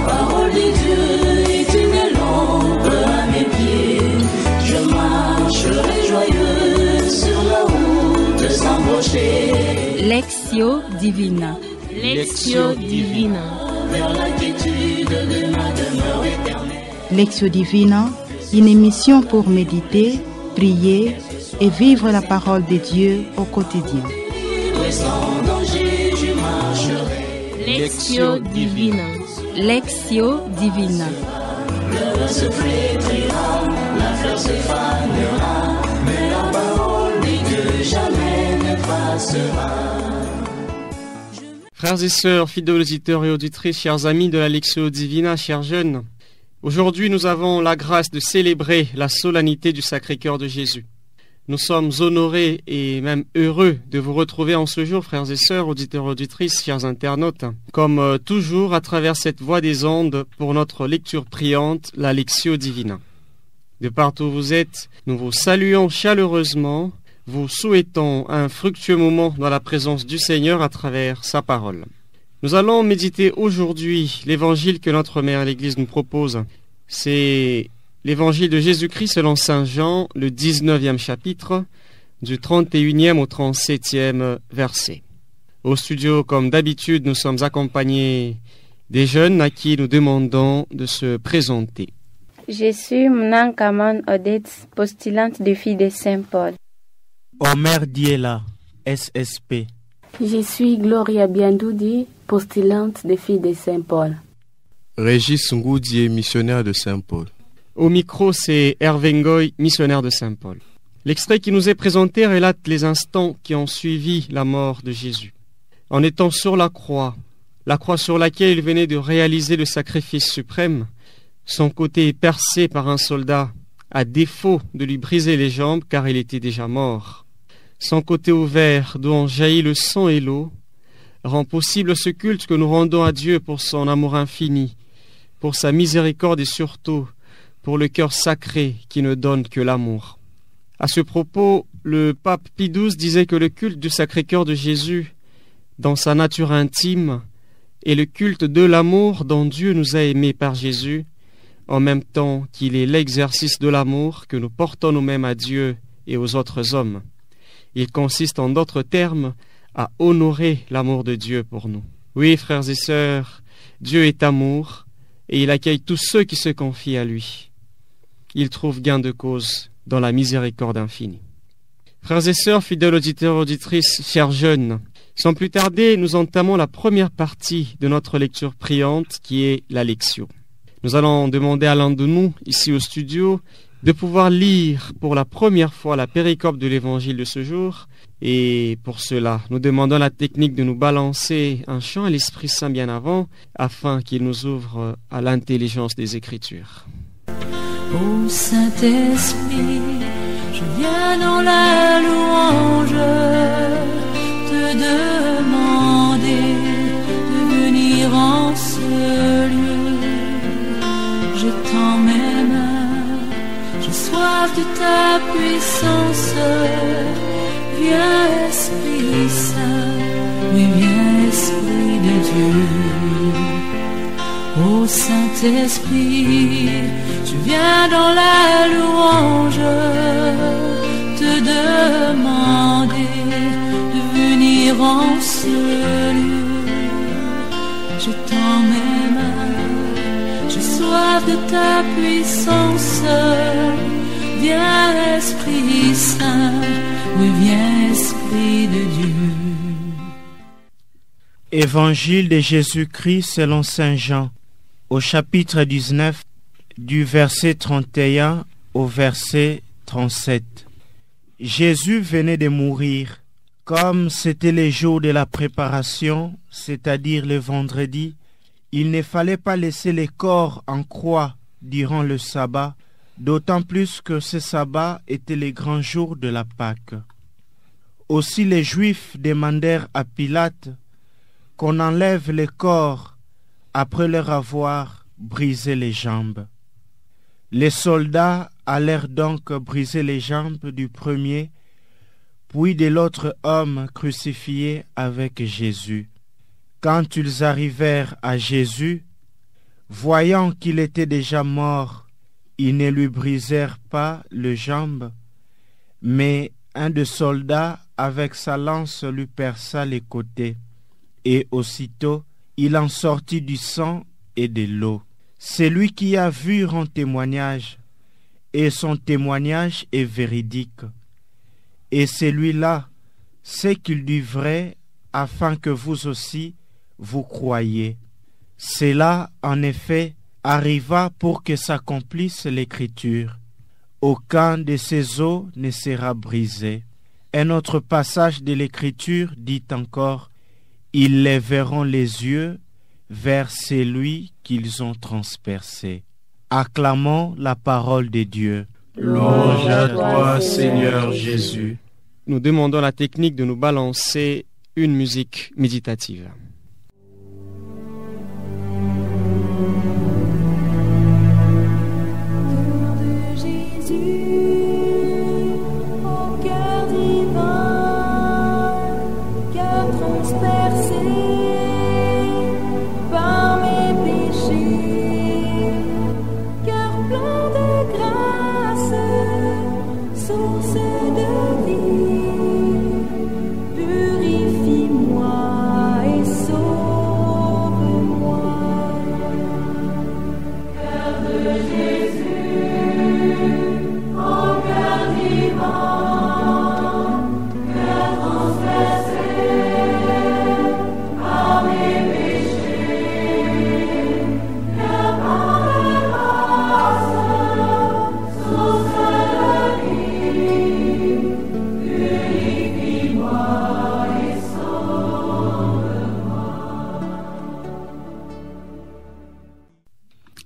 Parole de Dieu est une lampe à mes pieds. Je marcherai joyeux sur la route sans broncher. Lectio Divina. Lectio Divina. Vers la quiétude de ma demeure éternelle. Lectio Divina, une émission pour méditer, prier et vivre la parole de Dieu au quotidien. Sans danger, je marcherai. Lectio Divina. Lectio Divina. Le vent se flétrira, la fleur se fanera, mais la parole de Dieu jamais ne passera. Frères et sœurs, fidèles auditeurs et auditrices, chers amis de la Lectio Divina, chers jeunes, aujourd'hui nous avons la grâce de célébrer la solennité du Sacré-Cœur de Jésus. Nous sommes honorés et même heureux de vous retrouver en ce jour, frères et sœurs, auditeurs et auditrices, chers internautes, comme toujours à travers cette voie des ondes pour notre lecture priante, la Lectio Divina. De partout où vous êtes, nous vous saluons chaleureusement, vous souhaitons un fructueux moment dans la présence du Seigneur à travers sa parole. Nous allons méditer aujourd'hui l'évangile que notre Mère l'Église nous propose. C'est l'évangile de Jésus-Christ selon Saint Jean, le 19e chapitre, du 31e au 37e verset. Au studio, comme d'habitude, nous sommes accompagnés des jeunes à qui nous demandons de se présenter. Je suis Mnankaman Odette, postulante de Filles de Saint-Paul. Omer Diela, SSP. Je suis Gloria Biandoudi, postulante des Filles de Saint-Paul. Régis Ngoudier, missionnaire de Saint-Paul. Au micro, c'est Hervé Ngoy, missionnaire de Saint-Paul. L'extrait qui nous est présenté relate les instants qui ont suivi la mort de Jésus. En étant sur la croix sur laquelle il venait de réaliser le sacrifice suprême, son côté est percé par un soldat, à défaut de lui briser les jambes car il était déjà mort. Son côté ouvert, d'où en jaillit le sang et l'eau, rend possible ce culte que nous rendons à Dieu pour son amour infini, pour sa miséricorde et surtout pour le cœur sacré qui ne donne que l'amour. À ce propos, le pape Pie XII disait que le culte du Sacré-Cœur de Jésus, dans sa nature intime, est le culte de l'amour dont Dieu nous a aimés par Jésus, en même temps qu'il est l'exercice de l'amour que nous portons nous-mêmes à Dieu et aux autres hommes. Il consiste en d'autres termes à honorer l'amour de Dieu pour nous. Oui, frères et sœurs, Dieu est amour et il accueille tous ceux qui se confient à lui. Il trouve gain de cause dans la miséricorde infinie. Frères et sœurs, fidèles auditeurs et auditrices, chers jeunes, sans plus tarder, nous entamons la première partie de notre lecture priante qui est la Lectio. Nous allons demander à l'un de nous, ici au studio, de pouvoir lire pour la première fois la péricope de l'évangile de ce jour. Et pour cela, nous demandons la technique de nous balancer un chant à l'Esprit Saint bien avant, afin qu'il nous ouvre à l'intelligence des Écritures. Ô Saint-Esprit, je viens dans la louange te demander de venir en ce lieu. Je tends mes mains, j'ai soif de ta puissance. Viens Esprit Saint, oui viens Esprit de Dieu. Ô Saint-Esprit, je viens dans la louange te demander de venir en ce lieu. Je tends mes mains, j'ai soif de ta puissance. Viens Esprit Saint, oui viens Esprit de Dieu. Évangile de Jésus-Christ selon Saint Jean, au chapitre 19, du verset 31 au verset 37. Jésus venait de mourir. Comme c'était les jours de la préparation, c'est-à-dire le vendredi, il ne fallait pas laisser les corps en croix durant le sabbat, d'autant plus que ce sabbat était le grand jour de la Pâque. Aussi les Juifs demandèrent à Pilate qu'on enlève les corps après leur avoir brisé les jambes. Les soldats allèrent donc briser les jambes du premier, puis de l'autre homme crucifié avec Jésus. Quand ils arrivèrent à Jésus, voyant qu'il était déjà mort, ils ne lui brisèrent pas les jambes, mais un des soldats avec sa lance lui perça les côtés, et aussitôt il en sortit du sang et de l'eau. Celui qui a vu rend témoignage, et son témoignage est véridique. Et celui-là sait qu'il dit vrai, afin que vous aussi vous croyiez. Cela, en effet, arriva pour que s'accomplisse l'Écriture. Aucun de ces os ne sera brisé. Un autre passage de l'Écriture dit encore, « Ils lèveront les yeux vers celui qu'ils ont transpercé. » Acclamons la parole de Dieu. Louange à toi, Seigneur Jésus. Nous demandons la technique de nous balancer une musique méditative.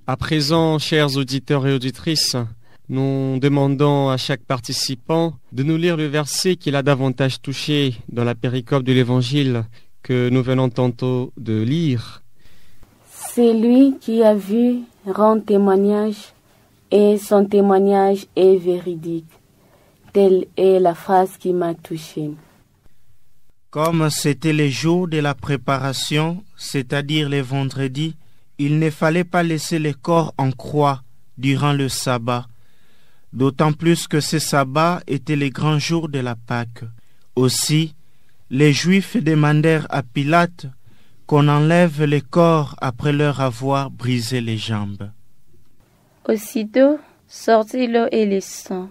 À présent, chers auditeurs et auditrices, nous demandons à chaque participant de nous lire le verset qui l'a davantage touché dans la péricope de l'Évangile que nous venons tantôt de lire. Celui qui a vu rend témoignage et son témoignage est véridique. Telle est la phrase qui m'a touchée. Comme c'était les jours de la préparation, c'est-à-dire les vendredis, il ne fallait pas laisser les corps en croix durant le sabbat, d'autant plus que ce sabbat était les grands jours de la Pâque. Aussi, les Juifs demandèrent à Pilate qu'on enlève les corps après leur avoir brisé les jambes. Aussitôt, sortit l'eau et le sang.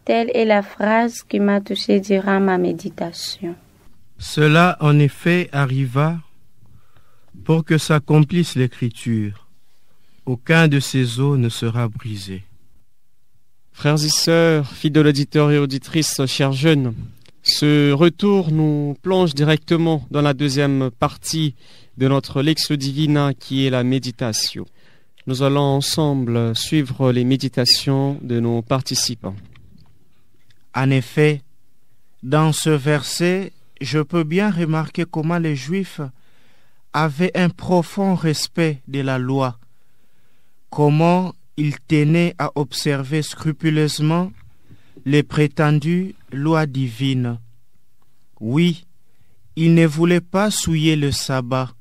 Telle est la phrase qui m'a touchée durant ma méditation. Cela, en effet, arriva pour que s'accomplisse l'Écriture. Aucun de ces os ne sera brisé. Frères et sœurs, fidèles auditeurs et auditrices, chers jeunes, ce retour nous plonge directement dans la deuxième partie de notre Lectio Divina qui est la méditation. Nous allons ensemble suivre les méditations de nos participants. En effet, dans ce verset, je peux bien remarquer comment les Juifs avaient un profond respect de la loi, comment ils tenaient à observer scrupuleusement les prétendues lois divines. Oui, ils ne voulaient pas souiller le sabbat,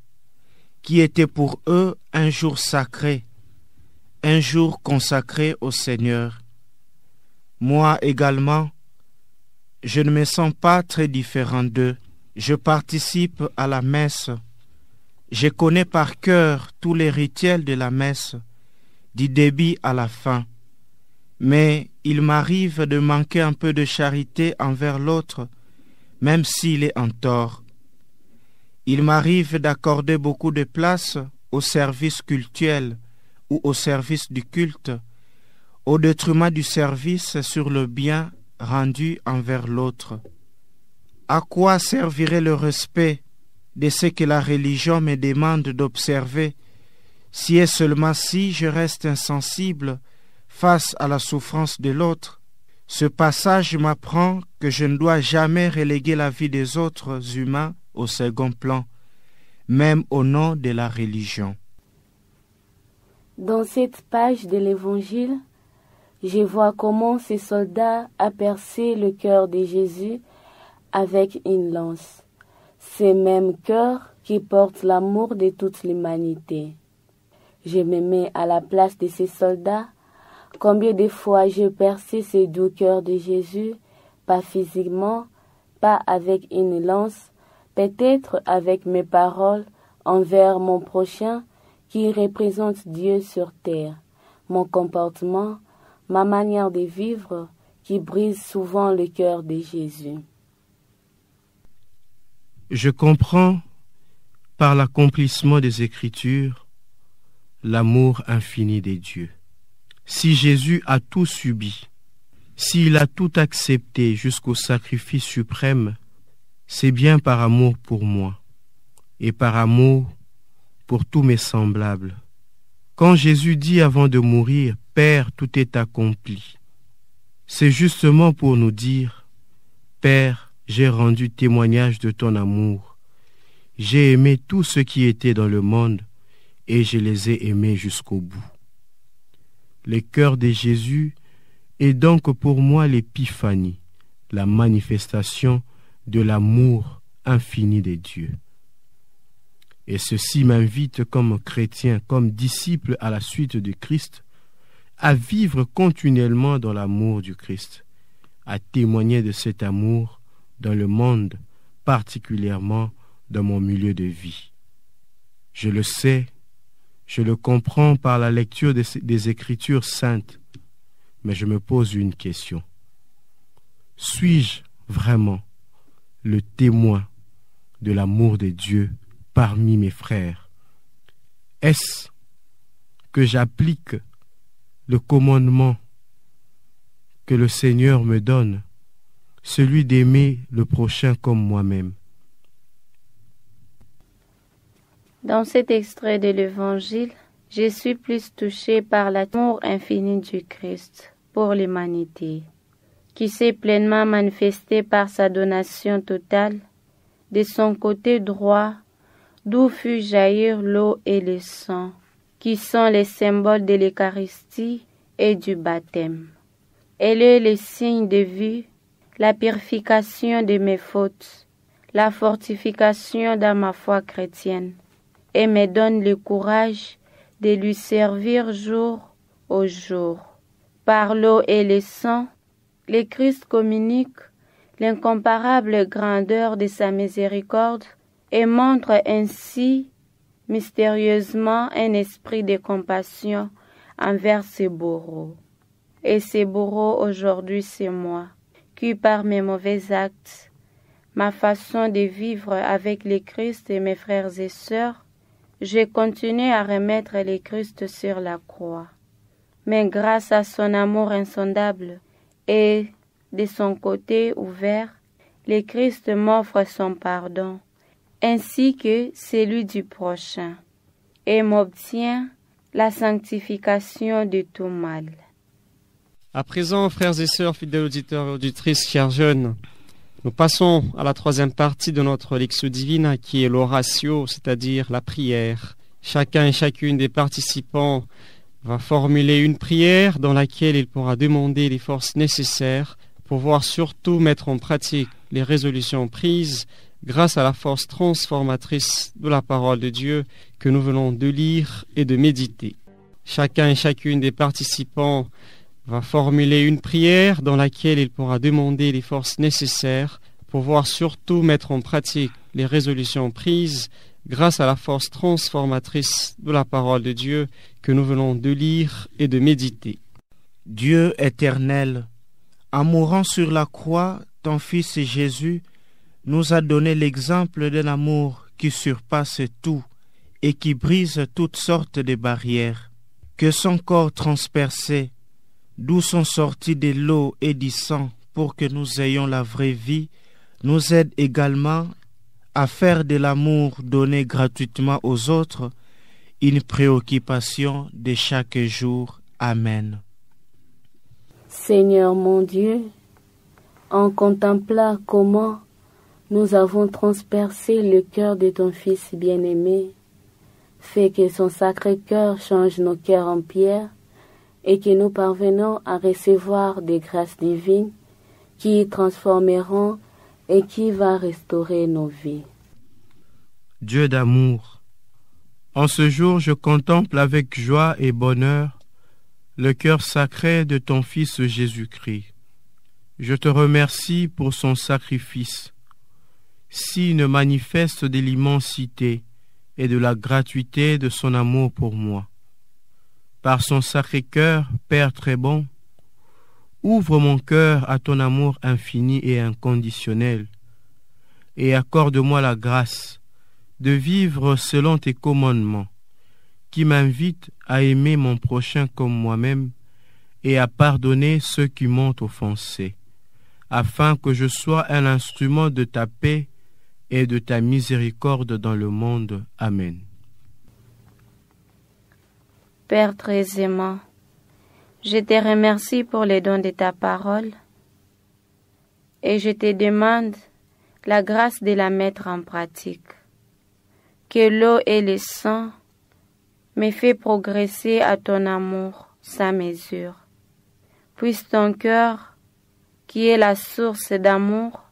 qui était pour eux un jour sacré, un jour consacré au Seigneur. Moi également, je ne me sens pas très différent d'eux. Je participe à la messe. Je connais par cœur tous les rituels de la messe, du début à la fin. Mais il m'arrive de manquer un peu de charité envers l'autre, même s'il est en tort. Il m'arrive d'accorder beaucoup de place au service cultuel ou au service du culte, au détriment du service sur le bien rendu envers l'autre. À quoi servirait le respect de ce que la religion me demande d'observer, si et seulement si je reste insensible face à la souffrance de l'autre? Ce passage m'apprend que je ne dois jamais reléguer la vie des autres humains au second plan, même au nom de la religion. Dans cette page de l'Évangile, je vois comment ce soldat a percé le cœur de Jésus avec une lance. ce même cœur qui porte l'amour de toute l'humanité. Je me mets à la place de ces soldats. Combien de fois j'ai percé ce doux cœur de Jésus, pas physiquement, pas avec une lance, peut-être avec mes paroles envers mon prochain qui représente Dieu sur terre, mon comportement, ma manière de vivre qui brise souvent le cœur de Jésus. Je comprends, par l'accomplissement des Écritures, l'amour infini des dieux. Si Jésus a tout subi, s'il a tout accepté jusqu'au sacrifice suprême, c'est bien par amour pour moi et par amour pour tous mes semblables. Quand Jésus dit avant de mourir, « Père, tout est accompli », c'est justement pour nous dire, « Père, j'ai rendu témoignage de ton amour. J'ai aimé tout ce qui était dans le monde et je les ai aimés jusqu'au bout. » Le cœur de Jésus est donc pour moi l'épiphanie, la manifestation de l'amour infini des dieux. Et ceci m'invite comme chrétien, comme disciple à la suite du Christ, à vivre continuellement dans l'amour du Christ, à témoigner de cet amour dans le monde, particulièrement dans mon milieu de vie. Je le sais, je le comprends par la lecture des Écritures saintes, mais je me pose une question. Suis-je vraiment le témoin de l'amour de Dieu parmi mes frères? Est-ce que j'applique le commandement que le Seigneur me donne, celui d'aimer le prochain comme moi-même? Dans cet extrait de l'Évangile, je suis plus touché par l'amour infini du Christ pour l'humanité, qui s'est pleinement manifesté par sa donation totale de son côté droit, d'où fut jaillir l'eau et le sang, qui sont les symboles de l'Eucharistie et du baptême. Elle est le signe de vie, la purification de mes fautes, la fortification dans ma foi chrétienne, et me donne le courage de lui servir jour au jour. Par l'eau et le sang, le Christ communique l'incomparable grandeur de sa miséricorde et montre ainsi mystérieusement un esprit de compassion envers ses bourreaux. Et ces bourreaux aujourd'hui, c'est moi, qui par mes mauvais actes, ma façon de vivre avec le Christ et mes frères et sœurs, je continue à remettre le Christ sur la croix. Mais grâce à son amour insondable et de son côté ouvert, le Christ m'offre son pardon, ainsi que celui du prochain, et m'obtient la sanctification de tout mal. À présent, frères et sœurs, fidèles auditeurs et auditrices, chers jeunes, nous passons à la troisième partie de notre Lectio Divina, qui est l'oratio, c'est-à-dire la prière. Chacun et chacune des participants va formuler une prière dans laquelle il pourra demander les forces nécessaires pour pouvoir surtout mettre en pratique les résolutions prises grâce à la force transformatrice de la parole de Dieu que nous venons de lire et de méditer. Chacun et chacune des participants va formuler une prière dans laquelle il pourra demander les forces nécessaires pour pouvoir surtout mettre en pratique les résolutions prises grâce à la force transformatrice de la parole de Dieu que nous venons de lire et de méditer. Dieu éternel, en mourant sur la croix, ton Fils Jésus nous a donné l'exemple d'un amour qui surpasse tout et qui brise toutes sortes de barrières. Que son corps transpercé, d'où sont sortis de l'eau et du sang pour que nous ayons la vraie vie, nous aide également à faire de l'amour donné gratuitement aux autres une préoccupation de chaque jour. Amen. Seigneur mon Dieu, en contemplant comment nous avons transpercé le cœur de ton Fils bien-aimé, fais que son sacré cœur change nos cœurs en pierre et que nous parvenons à recevoir des grâces divines qui transformeront et qui va restaurer nos vies. Dieu d'amour. En ce jour, je contemple avec joie et bonheur le cœur sacré de ton Fils Jésus-Christ. Je te remercie pour son sacrifice, signe manifeste de l'immensité et de la gratuité de son amour pour moi. Par son sacré cœur, Père très bon, ouvre mon cœur à ton amour infini et inconditionnel, et accorde-moi la grâce de vivre selon tes commandements, qui m'invitent à aimer mon prochain comme moi-même et à pardonner ceux qui m'ont offensé, afin que je sois un instrument de ta paix et de ta miséricorde dans le monde. Amen. Père très aimant, je te remercie pour les dons de ta parole et je te demande la grâce de la mettre en pratique. Que l'eau et le sang me fait progresser à ton amour sans mesure. Puisse ton cœur, qui est la source d'amour,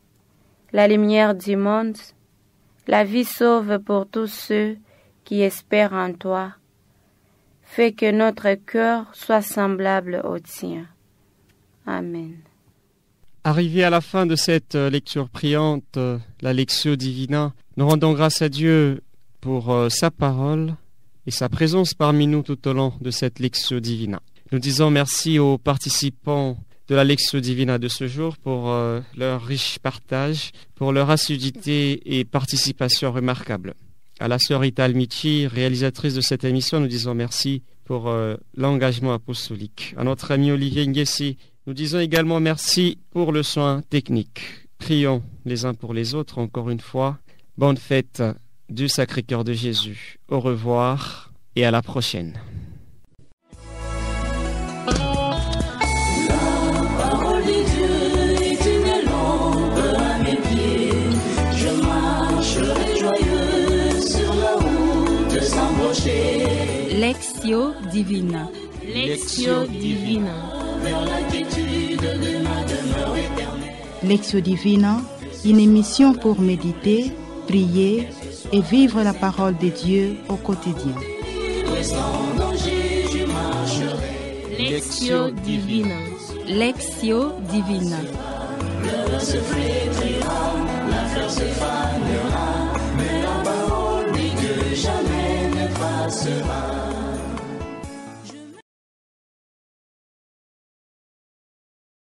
la lumière du monde, la vie sauve pour tous ceux qui espèrent en toi, fait que notre cœur soit semblable au tien. Amen. Arrivé à la fin de cette lecture priante, la Lectio Divina, nous rendons grâce à Dieu pour sa parole et sa présence parmi nous tout au long de cette Lectio Divina. Nous disons merci aux participants de la Lectio Divina de ce jour pour leur riche partage, pour leur assiduité et participation remarquable. À la sœur Rita Almici, réalisatrice de cette émission, nous disons merci pour l'engagement apostolique. À notre ami Olivier Nguessi, nous disons également merci pour le soin technique. Prions les uns pour les autres encore une fois. Bonne fête du Sacré-Cœur de Jésus. Au revoir et à la prochaine. Lectio Divina. Lectio Divina. Lectio Divina, une émission pour méditer, prier et vivre la parole de Dieu au quotidien. Lectio Divina. Lectio Divina. Le se flétrira, la fleur se fane.